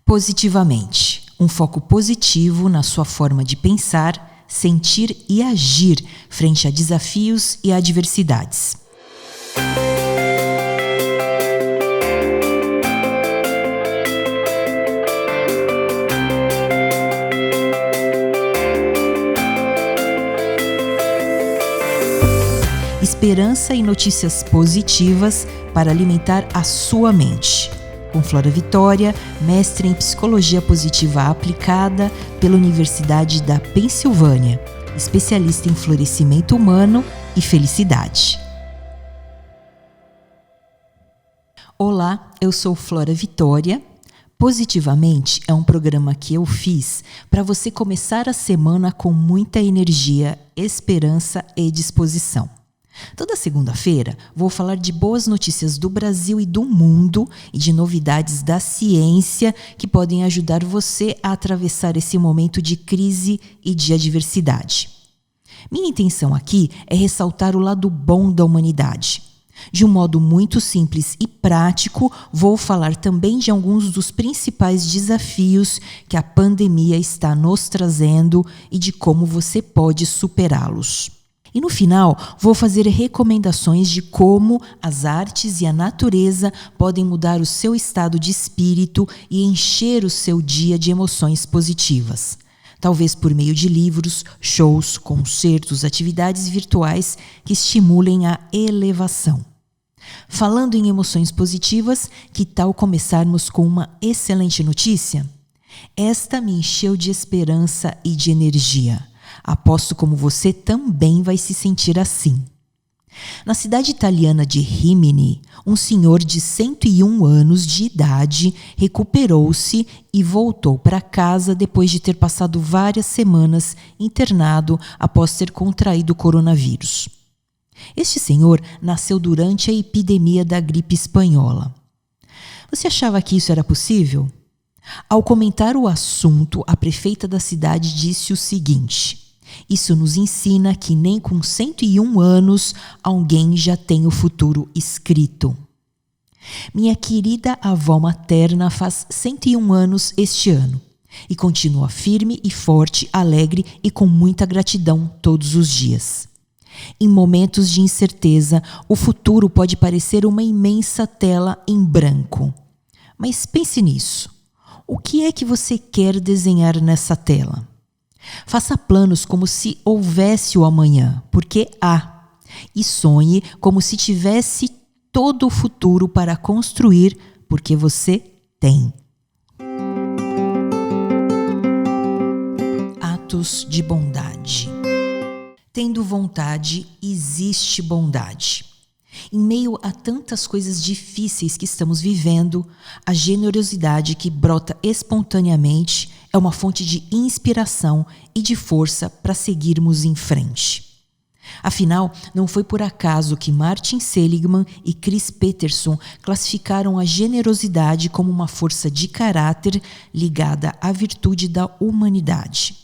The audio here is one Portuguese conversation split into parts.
Positivamente, um foco positivo na sua forma de pensar, sentir e agir frente a desafios e adversidades. Esperança e notícias positivas para alimentar a sua mente. Com Flora Vitória, mestre em Psicologia Positiva Aplicada pela Universidade da Pensilvânia, especialista em florescimento humano e felicidade. Olá, eu sou Flora Vitória. Positivamente é um programa que eu fiz para você começar a semana com muita energia, esperança e disposição. Toda segunda-feira vou falar de boas notícias do Brasil e do mundo e de novidades da ciência que podem ajudar você a atravessar esse momento de crise e de adversidade. Minha intenção aqui é ressaltar o lado bom da humanidade. De um modo muito simples e prático, vou falar também de alguns dos principais desafios que a pandemia está nos trazendo e de como você pode superá-los. E no final, vou fazer recomendações de como as artes e a natureza podem mudar o seu estado de espírito e encher o seu dia de emoções positivas. Talvez por meio de livros, shows, concertos, atividades virtuais que estimulem a elevação. Falando em emoções positivas, que tal começarmos com uma excelente notícia? Esta me encheu de esperança e de energia. Aposto como você também vai se sentir assim. Na cidade italiana de Rimini, um senhor de 101 anos de idade recuperou-se e voltou para casa depois de ter passado várias semanas internado após ter contraído o coronavírus. Este senhor nasceu durante a epidemia da gripe espanhola. Você achava que isso era possível? Ao comentar o assunto, a prefeita da cidade disse o seguinte: isso nos ensina que nem com 101 anos alguém já tem o futuro escrito. Minha querida avó materna faz 101 anos este ano e continua firme e forte, alegre e com muita gratidão todos os dias. Em momentos de incerteza, o futuro pode parecer uma imensa tela em branco. Mas pense nisso. O que é que você quer desenhar nessa tela? Faça planos como se houvesse o amanhã, porque há. E sonhe como se tivesse todo o futuro para construir, porque você tem. Atos de bondade. Tendo vontade, existe bondade. Em meio a tantas coisas difíceis que estamos vivendo, a generosidade que brota espontaneamente é uma fonte de inspiração e de força para seguirmos em frente. Afinal, não foi por acaso que Martin Seligman e Chris Peterson classificaram a generosidade como uma força de caráter ligada à virtude da humanidade.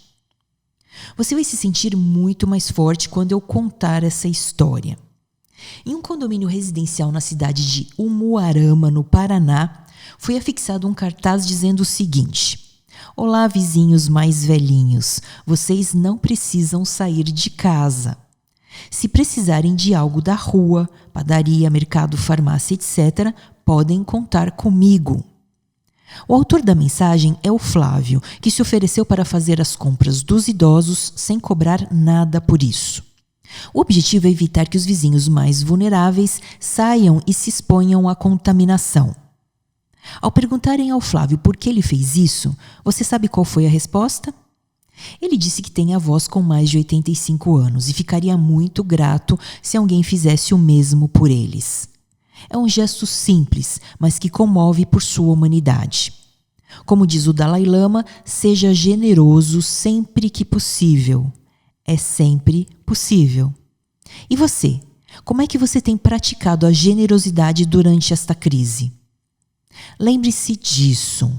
Você vai se sentir muito mais forte quando eu contar essa história. Em um condomínio residencial na cidade de Umuarama, no Paraná, foi afixado um cartaz dizendo o seguinte: olá, vizinhos mais velhinhos, vocês não precisam sair de casa. Se precisarem de algo da rua, padaria, mercado, farmácia, etc., podem contar comigo. O autor da mensagem é o Flávio, que se ofereceu para fazer as compras dos idosos sem cobrar nada por isso. O objetivo é evitar que os vizinhos mais vulneráveis saiam e se exponham à contaminação. Ao perguntarem ao Flávio por que ele fez isso, você sabe qual foi a resposta? Ele disse que tem avós com mais de 85 anos e ficaria muito grato se alguém fizesse o mesmo por eles. É um gesto simples, mas que comove por sua humanidade. Como diz o Dalai Lama, seja generoso sempre que possível. É sempre possível. E você? Como é que você tem praticado a generosidade durante esta crise? Lembre-se disso.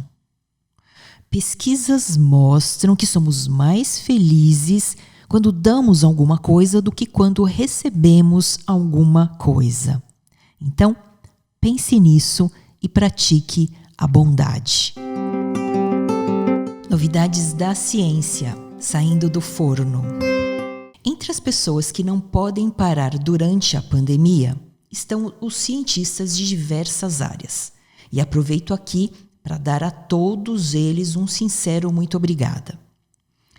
Pesquisas mostram que somos mais felizes quando damos alguma coisa do que quando recebemos alguma coisa. Então, pense nisso e pratique a bondade. Novidades da ciência saindo do forno. Entre as pessoas que não podem parar durante a pandemia estão os cientistas de diversas áreas. E aproveito aqui para dar a todos eles um sincero muito obrigada.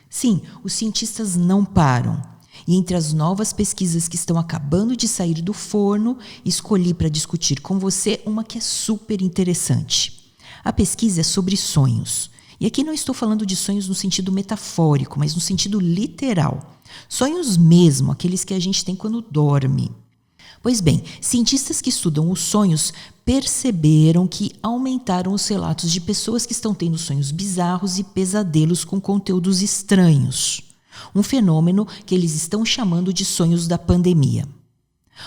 Sim, os cientistas não param. E entre as novas pesquisas que estão acabando de sair do forno, escolhi para discutir com você uma que é super interessante. A pesquisa é sobre sonhos. E aqui não estou falando de sonhos no sentido metafórico, mas no sentido literal. Sonhos mesmo, aqueles que a gente tem quando dorme. Pois bem, cientistas que estudam os sonhos perceberam que aumentaram os relatos de pessoas que estão tendo sonhos bizarros e pesadelos com conteúdos estranhos. Um fenômeno que eles estão chamando de sonhos da pandemia.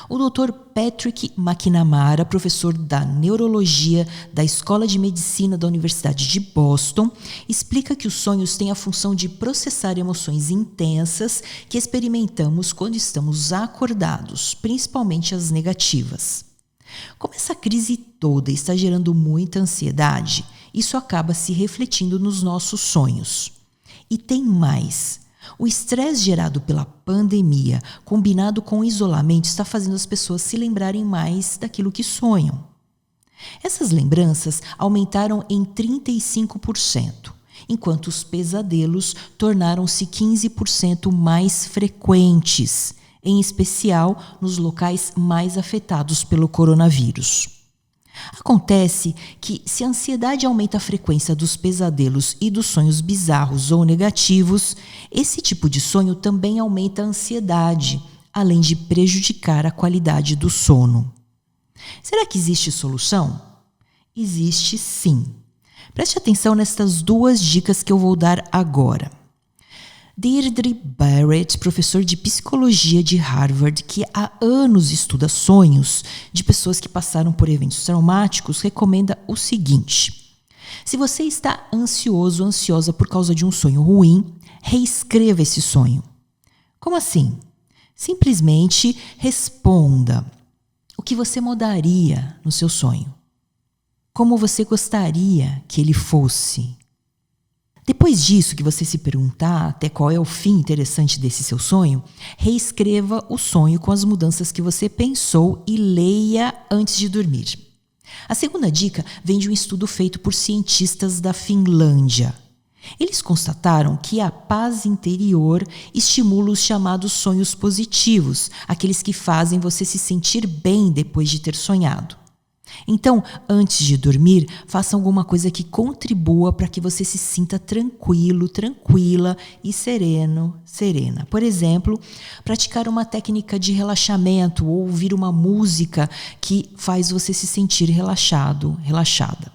O Dr. Patrick McNamara, professor da neurologia da Escola de Medicina da Universidade de Boston, explica que os sonhos têm a função de processar emoções intensas que experimentamos quando estamos acordados, principalmente as negativas. Como essa crise toda está gerando muita ansiedade, isso acaba se refletindo nos nossos sonhos. E tem mais. O estresse gerado pela pandemia, combinado com o isolamento, está fazendo as pessoas se lembrarem mais daquilo que sonham. Essas lembranças aumentaram em 35%, enquanto os pesadelos tornaram-se 15% mais frequentes, em especial nos locais mais afetados pelo coronavírus. Acontece que, se a ansiedade aumenta a frequência dos pesadelos e dos sonhos bizarros ou negativos, esse tipo de sonho também aumenta a ansiedade, além de prejudicar a qualidade do sono. Será que existe solução? Existe sim. Preste atenção nestas duas dicas que eu vou dar agora. Deirdre Barrett, professor de psicologia de Harvard, que há anos estuda sonhos de pessoas que passaram por eventos traumáticos, recomenda o seguinte: se você está ansioso ou ansiosa por causa de um sonho ruim, reescreva esse sonho. Como assim? Simplesmente responda o que você mudaria no seu sonho. Como você gostaria que ele fosse. Depois disso, que você se perguntar até qual é o fim interessante desse seu sonho, reescreva o sonho com as mudanças que você pensou e leia antes de dormir. A segunda dica vem de um estudo feito por cientistas da Finlândia. Eles constataram que a paz interior estimula os chamados sonhos positivos, aqueles que fazem você se sentir bem depois de ter sonhado. Então, antes de dormir, faça alguma coisa que contribua para que você se sinta tranquilo, tranquila e sereno, serena. Por exemplo, praticar uma técnica de relaxamento ou ouvir uma música que faz você se sentir relaxado, relaxada.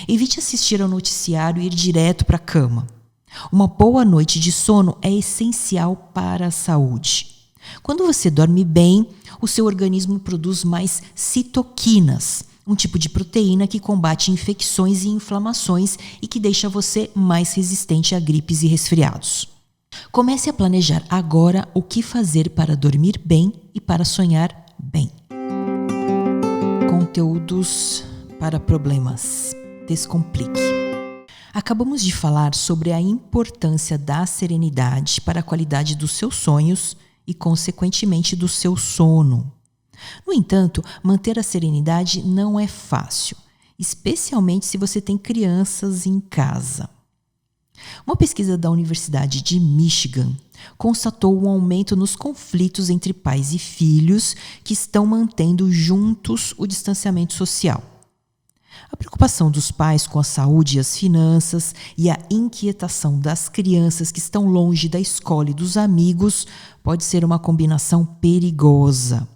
Evite assistir ao noticiário e ir direto para a cama. Uma boa noite de sono é essencial para a saúde. Quando você dorme bem, o seu organismo produz mais citoquinas, um tipo de proteína que combate infecções e inflamações e que deixa você mais resistente a gripes e resfriados. Comece a planejar agora o que fazer para dormir bem e para sonhar bem. Conteúdos para problemas. Descomplique. Acabamos de falar sobre a importância da serenidade para a qualidade dos seus sonhos e, consequentemente, do seu sono. No entanto, manter a serenidade não é fácil, especialmente se você tem crianças em casa. Uma pesquisa da Universidade de Michigan constatou um aumento nos conflitos entre pais e filhos que estão mantendo juntos o distanciamento social. A preocupação dos pais com a saúde e as finanças e a inquietação das crianças que estão longe da escola e dos amigos pode ser uma combinação perigosa.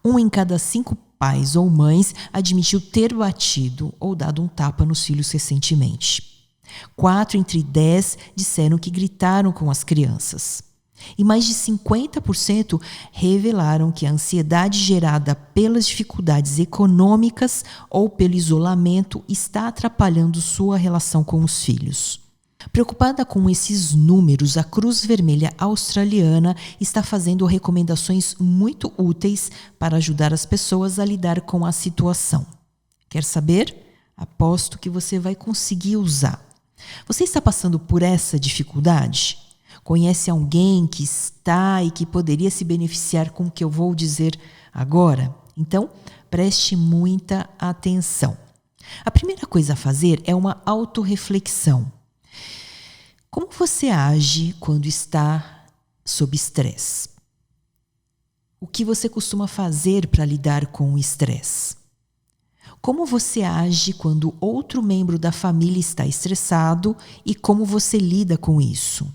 1 em cada 5 pais ou mães admitiu ter batido ou dado um tapa nos filhos recentemente. 4 entre 10 disseram que gritaram com as crianças. E mais de 50% revelaram que a ansiedade gerada pelas dificuldades econômicas ou pelo isolamento está atrapalhando sua relação com os filhos. Preocupada com esses números, a Cruz Vermelha Australiana está fazendo recomendações muito úteis para ajudar as pessoas a lidar com a situação. Quer saber? Aposto que você vai conseguir usar. Você está passando por essa dificuldade? Conhece alguém que está e que poderia se beneficiar com o que eu vou dizer agora? Então, preste muita atenção. A primeira coisa a fazer é uma autorreflexão. Como você age quando está sob estresse? O que você costuma fazer para lidar com o estresse? Como você age quando outro membro da família está estressado e como você lida com isso?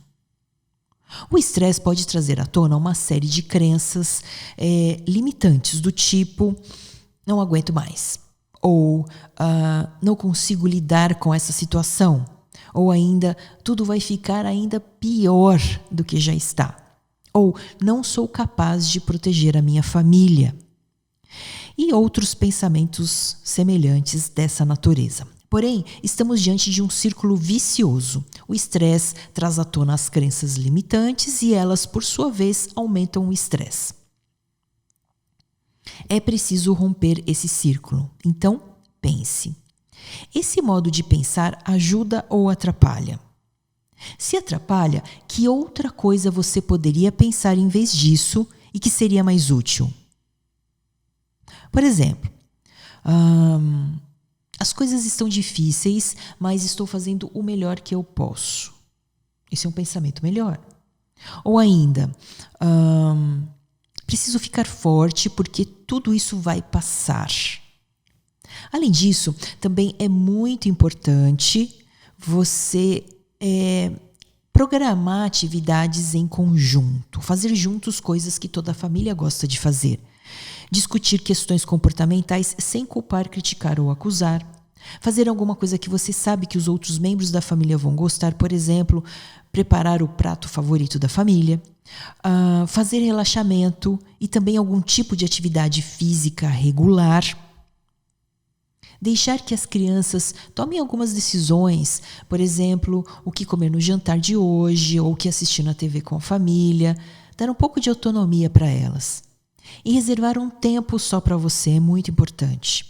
O estresse pode trazer à tona uma série de crenças limitantes do tipo: não aguento mais, ou não consigo lidar com essa situação, ou ainda tudo vai ficar ainda pior do que já está, ou não sou capaz de proteger a minha família. E outros pensamentos semelhantes dessa natureza. Porém, estamos diante de um círculo vicioso. O estresse traz à tona as crenças limitantes e elas, por sua vez, aumentam o estresse. É preciso romper esse círculo. Então, pense. Esse modo de pensar ajuda ou atrapalha? Se atrapalha, que outra coisa você poderia pensar em vez disso e que seria mais útil? Por exemplo, as coisas estão difíceis, mas estou fazendo o melhor que eu posso. Esse é um pensamento melhor. Ou ainda, preciso ficar forte porque tudo isso vai passar. Além disso, também é muito importante você programar atividades em conjunto, fazer juntos coisas que toda a família gosta de fazer. Discutir questões comportamentais sem culpar, criticar ou acusar. Fazer alguma coisa que você sabe que os outros membros da família vão gostar, por exemplo, preparar o prato favorito da família. Fazer relaxamento e também algum tipo de atividade física regular. Deixar que as crianças tomem algumas decisões, por exemplo, o que comer no jantar de hoje ou o que assistir na TV com a família. Dar um pouco de autonomia para elas. E reservar um tempo só para você é muito importante.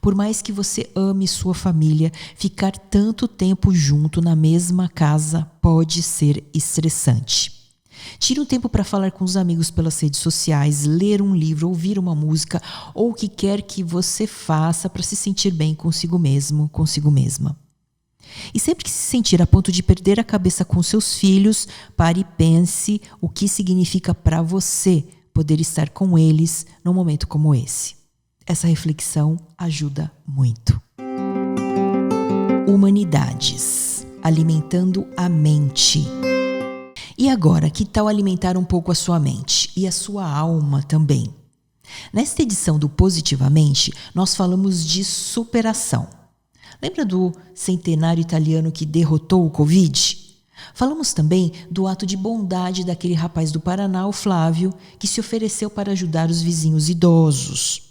Por mais que você ame sua família, ficar tanto tempo junto na mesma casa pode ser estressante. Tire um tempo para falar com os amigos pelas redes sociais, ler um livro, ouvir uma música ou o que quer que você faça para se sentir bem consigo mesmo, consigo mesma. E sempre que se sentir a ponto de perder a cabeça com seus filhos, pare e pense o que significa para você poder estar com eles num momento como esse. Essa reflexão ajuda muito. Humanidades, alimentando a mente. E agora, que tal alimentar um pouco a sua mente e a sua alma também? Nesta edição do Positivamente, nós falamos de superação. Lembra do centenário italiano que derrotou o Covid? Falamos também do ato de bondade daquele rapaz do Paraná, o Flávio, que se ofereceu para ajudar os vizinhos idosos.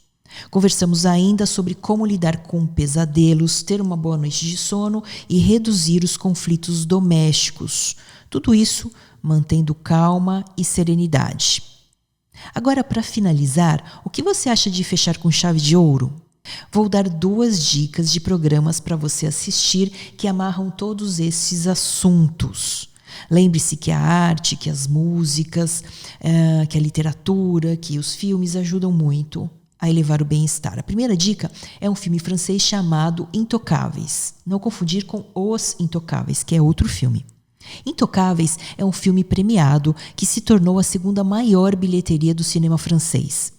Conversamos ainda sobre como lidar com pesadelos, ter uma boa noite de sono e reduzir os conflitos domésticos. Tudo isso mantendo calma e serenidade. Agora, para finalizar, o que você acha de fechar com chave de ouro? Vou dar 2 dicas de programas para você assistir que amarram todos esses assuntos. Lembre-se que a arte, que as músicas, que a literatura, que os filmes ajudam muito a elevar o bem-estar. A primeira dica é um filme francês chamado Intocáveis. Não confundir com Os Intocáveis, que é outro filme. Intocáveis é um filme premiado que se tornou a 2ª maior bilheteria do cinema francês.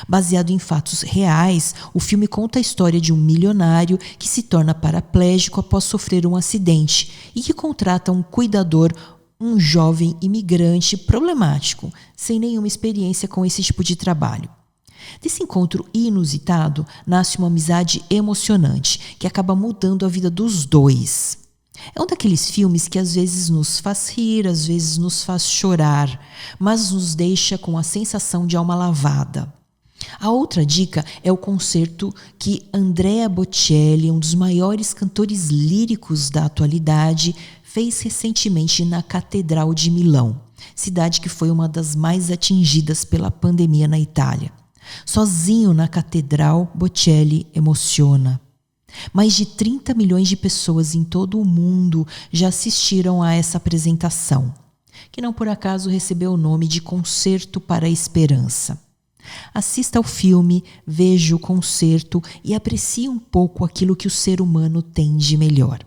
Baseado em fatos reais, o filme conta a história de um milionário que se torna paraplégico após sofrer um acidente e que contrata um cuidador, um jovem imigrante problemático, sem nenhuma experiência com esse tipo de trabalho. Desse encontro inusitado, nasce uma amizade emocionante que acaba mudando a vida dos dois. É um daqueles filmes que às vezes nos faz rir, às vezes nos faz chorar, mas nos deixa com a sensação de alma lavada. A outra dica é o concerto que Andrea Bocelli, um dos maiores cantores líricos da atualidade, fez recentemente na Catedral de Milão, cidade que foi uma das mais atingidas pela pandemia na Itália. Sozinho na catedral, Bocelli emociona. Mais de 30 milhões de pessoas em todo o mundo já assistiram a essa apresentação, que não por acaso recebeu o nome de Concerto para a Esperança. Assista ao filme, veja o concerto e aprecie um pouco aquilo que o ser humano tem de melhor.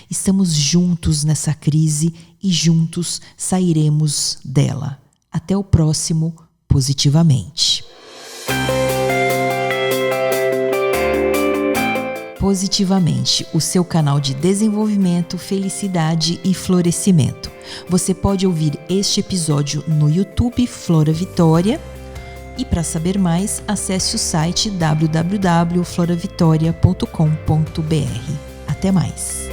Estamos juntos nessa crise e juntos sairemos dela. Até o próximo Positivamente. Positivamente, o seu canal de desenvolvimento, felicidade e florescimento. Você pode ouvir este episódio no YouTube Flora Vitória e para saber mais, acesse o site www.floravitoria.com.br. Até mais!